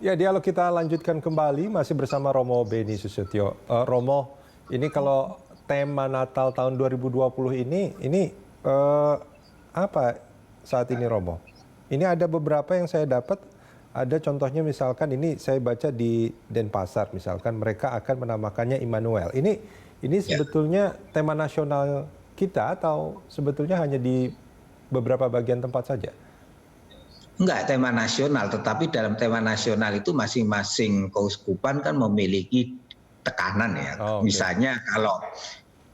Ya, dialog kita lanjutkan kembali masih bersama Romo Beni Susutyo. Romo, ini kalau tema Natal tahun 2020 ini apa saat ini, Romo? Ini ada beberapa yang saya dapat, ada contohnya misalkan ini saya baca di Denpasar misalkan mereka akan menamakannya Immanuel. Ini Ya. sebetulnya tema nasional kita atau sebetulnya hanya di beberapa bagian tempat saja? Enggak tema nasional, tetapi dalam tema nasional itu masing-masing keuskupan kan memiliki tekanan ya. Oh, oke. Misalnya kalau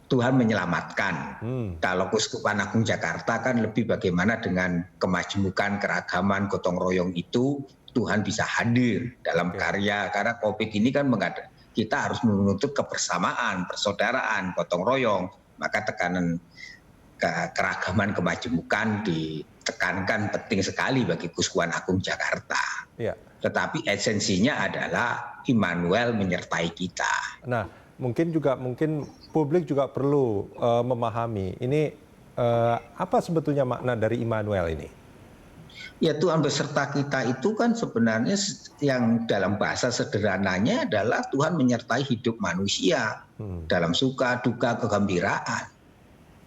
Tuhan menyelamatkan, Hmm, kalau Keuskupan Agung Jakarta kan lebih bagaimana dengan kemajemukan, keragaman, gotong royong itu Tuhan bisa hadir dalam oke. karya. Karena COVID ini kan kita harus menuntut kebersamaan, persaudaraan, gotong royong. Maka tekanan keragaman kemajemukan ditekankan penting sekali bagi Keuskupan Agung Jakarta. Iya. Tetapi esensinya adalah Immanuel menyertai kita. Nah, mungkin publik juga perlu memahami ini apa sebetulnya makna dari Immanuel ini? Ya Tuhan beserta kita itu kan sebenarnya yang dalam bahasa sederhananya adalah Tuhan menyertai hidup manusia dalam suka, duka, kegembiraan.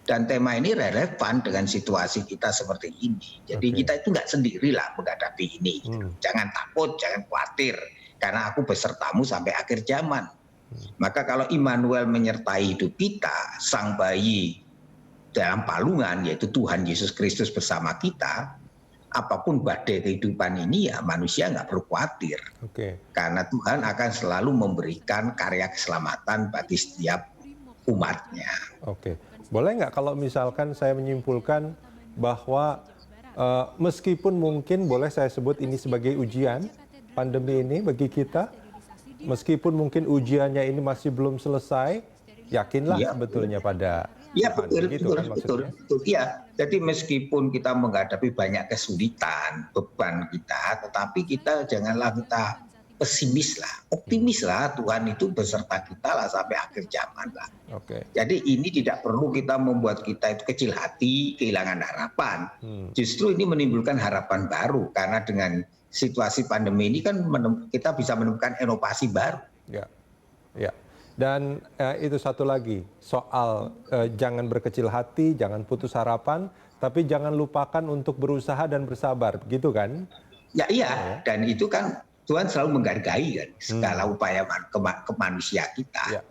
Dan tema ini relevan dengan situasi kita seperti ini. Jadi Oke. kita itu nggak sendirilah menghadapi ini. Jangan takut, jangan khawatir. Karena aku besertamu sampai akhir zaman. Maka kalau Immanuel menyertai hidup kita, sang bayi dalam palungan, yaitu Tuhan Yesus Kristus bersama kita, apapun badai kehidupan ini ya manusia nggak perlu khawatir. Oke. Karena Tuhan akan selalu memberikan karya keselamatan bagi setiap umatnya. Oke. Boleh nggak kalau misalkan saya menyimpulkan bahwa meskipun mungkin boleh saya sebut ini sebagai ujian pandemi ini bagi kita, meskipun mungkin ujiannya ini masih belum selesai, yakinlah Ya, sebetulnya pada ya Tuhan. betul, Begitu betul, kan betul, maksudnya? betul. Ya, jadi meskipun kita menghadapi banyak kesulitan, beban kita, tetapi kita janganlah kita pesimis lah, optimis lah. Tuhan itu beserta kita lah sampai akhir zaman lah. Oke. Jadi ini tidak perlu kita membuat kita itu kecil hati, kehilangan harapan. Justru ini menimbulkan harapan baru karena dengan situasi pandemi ini kan kita bisa menemukan inovasi baru. Ya, ya. Dan itu satu lagi soal jangan berkecil hati, jangan putus harapan, tapi jangan lupakan untuk berusaha dan bersabar, gitu kan? Ya iya, dan itu kan Tuhan selalu menghargai kan segala upaya kemanusia kita. Ya,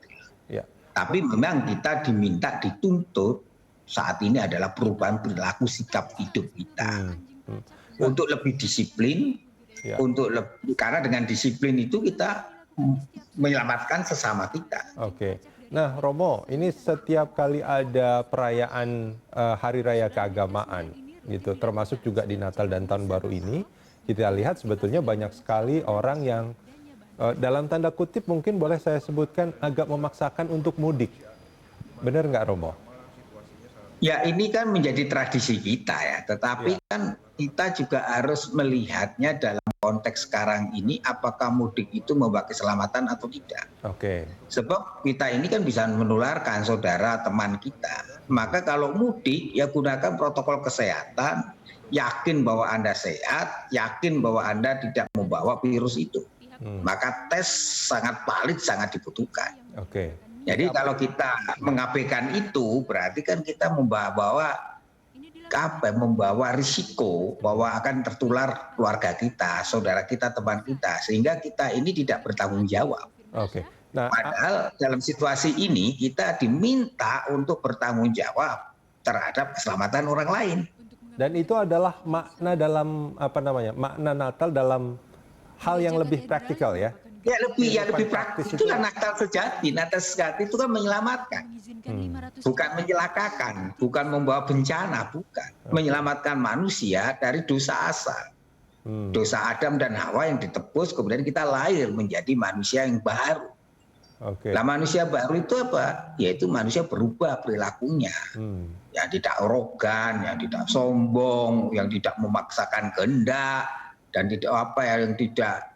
ya. Tapi memang kita diminta, dituntut saat ini adalah perubahan perilaku sikap hidup kita. Untuk lebih disiplin, Ya. karena dengan disiplin itu kita menyelamatkan sesama kita. Oke. Nah, Romo, ini setiap kali ada perayaan Hari Raya Keagamaan, gitu, termasuk juga di Natal dan Tahun Baru ini, kita lihat sebetulnya banyak sekali orang yang dalam tanda kutip mungkin boleh saya sebutkan agak memaksakan untuk mudik. Benar nggak, Romo? Ya ini kan menjadi tradisi kita ya, tetapi kan kita juga harus melihatnya dalam konteks sekarang ini apakah mudik itu membawa keselamatan atau tidak. Oke. Sebab kita ini kan bisa menularkan saudara teman kita. Maka kalau mudik ya gunakan protokol kesehatan, yakin bahwa Anda sehat, yakin bahwa Anda tidak membawa virus itu. Maka tes sangat valid, sangat dibutuhkan. Oke. Jadi kalau kita mengabaikan itu berarti kan kita membawa risiko bahwa akan tertular keluarga kita, saudara kita, teman kita, sehingga kita ini tidak bertanggung jawab. Oke. Nah, Padahal dalam situasi ini kita diminta untuk bertanggung jawab terhadap keselamatan orang lain. dan itu adalah makna dalam makna Natal dalam hal yang lebih praktikal ya. Ya lebih praktis praktis. Itulah Natal sejati. Natal sejati itu kan menyelamatkan, bukan mencelakakan, bukan membawa bencana, bukan. Menyelamatkan manusia dari dosa asal. Dosa Adam dan Hawa yang ditebus, kemudian kita lahir menjadi manusia yang baru. Oke. Nah manusia baru itu apa? Yaitu manusia berubah perilakunya. Yang tidak arogan, yang tidak sombong, yang tidak memaksakan kehendak, dan yang tidak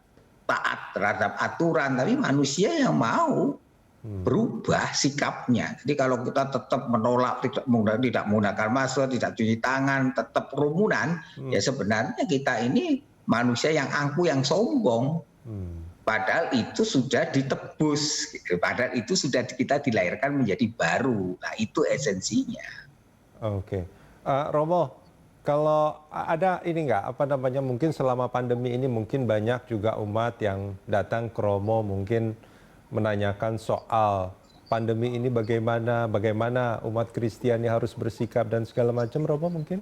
taat terhadap aturan, tapi manusia yang mau berubah sikapnya. Jadi kalau kita tetap menolak, tidak menggunakan masker, tidak cuci tangan, tetap kerumunan, ya sebenarnya kita ini manusia yang angkuh, yang sombong. Padahal itu sudah ditebus, gitu. Padahal itu sudah kita dilahirkan menjadi baru. Nah, itu esensinya. Oke. Romo, kalau ada ini nggak, apa namanya, mungkin selama pandemi ini mungkin banyak juga umat yang datang ke Romo mungkin menanyakan soal pandemi ini bagaimana umat Kristiani harus bersikap dan segala macam, Romo mungkin?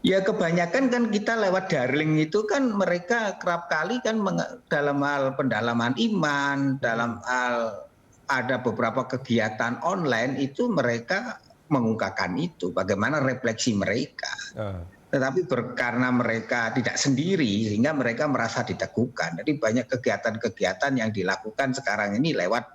Ya kebanyakan kan kita lewat daring itu kan mereka kerap kali kan dalam hal pendalaman iman, dalam hal ada beberapa kegiatan online itu mereka mengungkapkan itu, bagaimana refleksi mereka. Ah, Tetapi karena mereka tidak sendiri sehingga mereka merasa diteguhkan. Jadi banyak kegiatan-kegiatan yang dilakukan sekarang ini lewat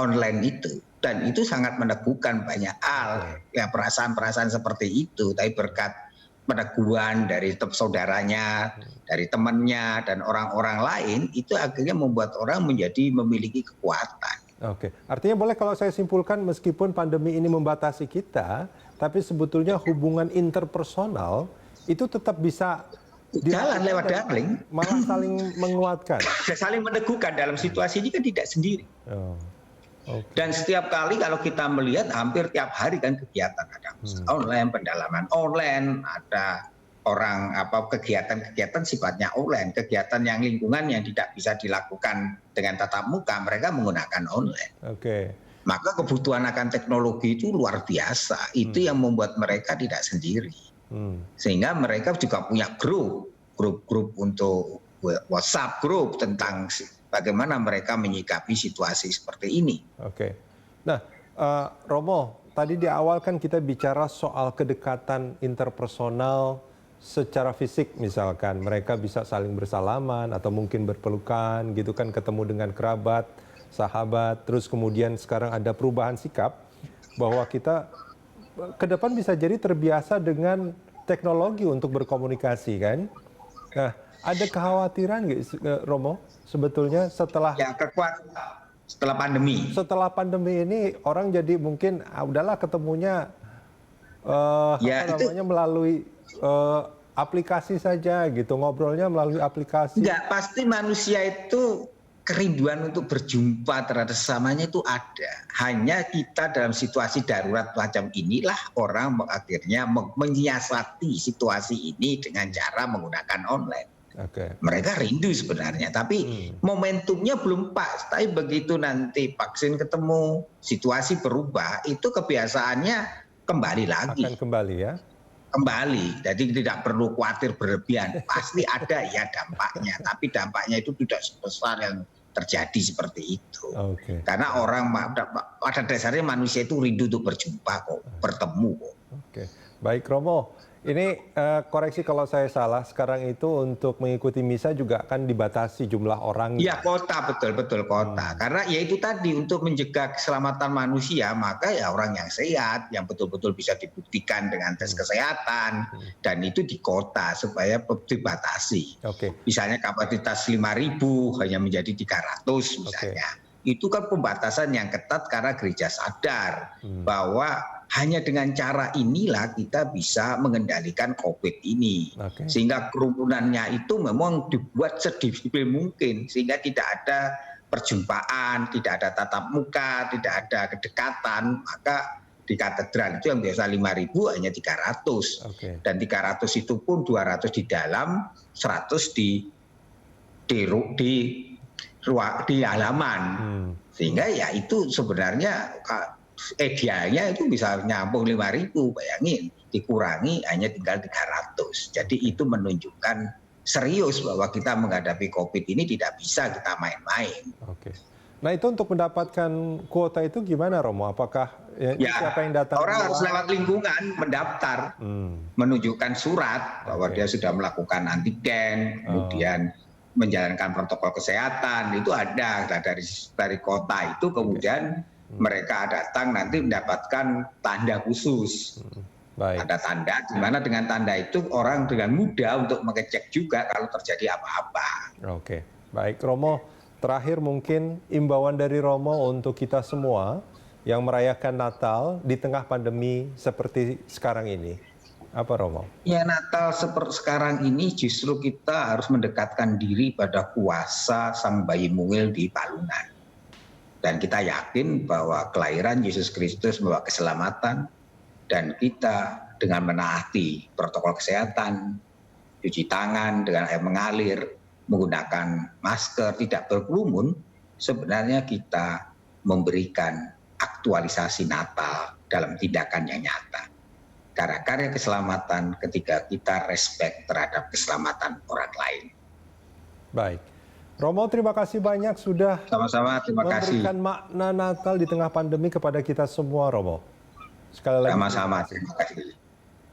online itu. Dan itu sangat meneguhkan banyak hal, ya perasaan-perasaan seperti itu. Tapi berkat peneguhan dari saudaranya, dari temannya, dan orang-orang lain, itu akhirnya membuat orang menjadi memiliki kekuatan. Oke, artinya boleh kalau saya simpulkan meskipun pandemi ini membatasi kita, tapi sebetulnya hubungan interpersonal itu tetap bisa Jalan lewat dan daring, malah saling menguatkan. saling meneguhkan dalam situasi ini kan tidak sendiri. Oh, oke. Dan setiap kali kalau kita melihat hampir tiap hari kan kegiatan ada online, pendalaman online, ada orang kegiatan-kegiatan sifatnya online, kegiatan yang lingkungan yang tidak bisa dilakukan dengan tatap muka, mereka menggunakan online. Oke. Maka kebutuhan akan teknologi itu luar biasa. Itu yang membuat mereka tidak sendiri. Sehingga mereka juga punya grup untuk WhatsApp grup tentang bagaimana mereka menyikapi situasi seperti ini. Oke. Nah, Romo, tadi di awal kan kita bicara soal kedekatan interpersonal secara fisik, misalkan mereka bisa saling bersalaman atau mungkin berpelukan gitu kan, ketemu dengan kerabat, sahabat, terus kemudian sekarang ada perubahan sikap bahwa kita ke depan bisa jadi terbiasa dengan teknologi untuk berkomunikasi kan. Nah, ada kekhawatiran nggak, Romo, sebetulnya setelah Ya setelah pandemi. setelah pandemi ini orang jadi mungkin udahlah ketemunya Ya itu melalui aplikasi saja gitu, ngobrolnya melalui aplikasi. enggak, pasti manusia itu kerinduan untuk berjumpa terhadap sesamanya itu ada. Hanya kita dalam situasi darurat macam inilah orang akhirnya menyiasati situasi ini dengan cara menggunakan online. Oke. Mereka rindu sebenarnya, tapi momentumnya belum pas. Tapi begitu nanti vaksin ketemu, situasi berubah, itu kebiasaannya kembali lagi. Akan kembali ya. Kembali, jadi tidak perlu khawatir berlebihan. Pasti ada ya dampaknya, tapi dampaknya itu tidak sebesar yang terjadi seperti itu. Oke. Karena orang pada dasarnya manusia itu rindu untuk berjumpa kok, bertemu kok. Oke. Baik, Romo. Ini koreksi kalau saya salah, sekarang itu untuk mengikuti misa juga akan dibatasi jumlah orang. Iya, kota, betul kota. Karena ya itu tadi, untuk menjaga keselamatan manusia, maka ya orang yang sehat, yang betul-betul bisa dibuktikan dengan tes kesehatan, dan itu di kota supaya dibatasi. Oke. Misalnya kapasitas 5.000 hanya menjadi 300 misalnya. Itu kan pembatasan yang ketat karena gereja sadar bahwa hanya dengan cara inilah kita bisa mengendalikan COVID ini. Sehingga kerumunannya itu memang dibuat sedisiplin mungkin. Sehingga tidak ada perjumpaan, tidak ada tatap muka, tidak ada kedekatan. Maka di katedral itu yang biasa 5.000 hanya 300. Dan 300 itu pun 200 di dalam, 100 di halaman. Sehingga ya itu sebenarnya idealnya itu bisa nyambung 5.000, bayangin, dikurangi hanya tinggal 300. Jadi itu menunjukkan serius bahwa kita menghadapi COVID ini tidak bisa kita main-main. Oke. Nah itu untuk mendapatkan kuota itu gimana, Romo? Apakah siapa yang datang? Orang harus lewat lingkungan mendaftar, menunjukkan surat bahwa dia sudah melakukan antigen, kemudian menjalankan protokol kesehatan, itu ada dari kota itu, kemudian mereka datang nanti mendapatkan tanda khusus. Ada tanda, di mana dengan tanda itu orang dengan mudah untuk mengecek juga kalau terjadi apa-apa. Oke, baik Romo. Terakhir mungkin imbauan dari Romo untuk kita semua yang merayakan Natal di tengah pandemi seperti sekarang ini. Apa Romo? Ya, Natal seperti sekarang ini justru kita harus mendekatkan diri pada kuasa Sang Bayi Mungil di palungan. Dan kita yakin bahwa kelahiran Yesus Kristus membawa keselamatan, dan kita dengan menaati protokol kesehatan, cuci tangan dengan air mengalir, menggunakan masker, tidak berkerumun, sebenarnya kita memberikan aktualisasi Natal dalam tindakan yang nyata. Karena karya keselamatan ketika kita respect terhadap keselamatan orang lain. Baik. Romo, terima kasih banyak sudah Sama-sama, terima kasih. memberikan makna Natal di tengah pandemi kepada kita semua, Romo. Sekali lagi. Sama-sama, terima kasih.